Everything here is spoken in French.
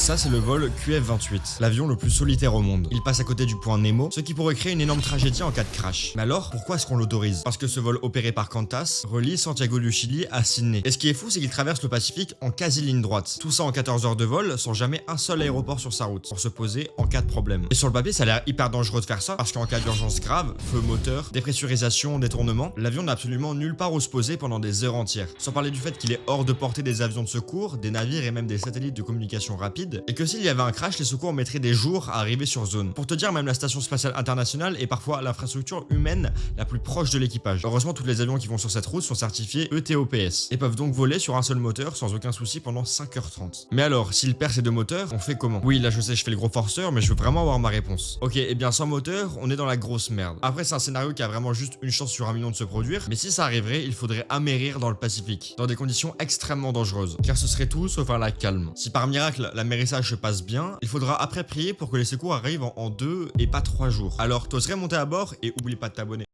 Ça, c'est le vol QF-28, l'avion le plus solitaire au monde. Il passe à côté du point Nemo, ce qui pourrait créer une énorme tragédie en cas de crash. Mais alors, pourquoi est-ce qu'on l'autorise? Parce que ce vol opéré par Qantas relie Santiago du Chili à Sydney. Et ce qui est fou, c'est qu'il traverse le Pacifique en quasi ligne droite. Tout ça en 14 heures de vol, sans jamais un seul aéroport sur sa route, pour se poser en cas de problème. Et sur le papier, ça a l'air hyper dangereux de faire ça, parce qu'en cas d'urgence grave, feu moteur, dépressurisation, détournement, l'avion n'a absolument nulle part où se poser pendant des heures entières. Sans parler du fait qu'il est hors de portée des avions de secours, des navires et même des satellites de communication rapide, et que s'il y avait un crash, les secours mettraient des jours à arriver sur zone. Pour te dire, même la station spatiale internationale est parfois l'infrastructure humaine la plus proche de l'équipage. Heureusement, tous les avions qui vont sur cette route sont certifiés ETOPS et peuvent donc voler sur un seul moteur sans aucun souci pendant 5h30. Mais alors, s'il perd ses deux moteurs, on fait comment? Oui, là je sais, je fais le gros forceur, mais je veux vraiment avoir ma réponse. Ok, et bien sans moteur, on est dans la grosse merde. Après, c'est un scénario qui a vraiment juste une chance sur 1 million de se produire, mais si ça arriverait, il faudrait amérir dans le Pacifique, dans des conditions extrêmement dangereuses, car ce serait tout sauf un lac calme. Si par miracle, l'amérissage se passe bien, il faudra après prier pour que les secours arrivent en 2 et pas 3 jours. Alors, t'oserais monter à bord et oublie pas de t'abonner.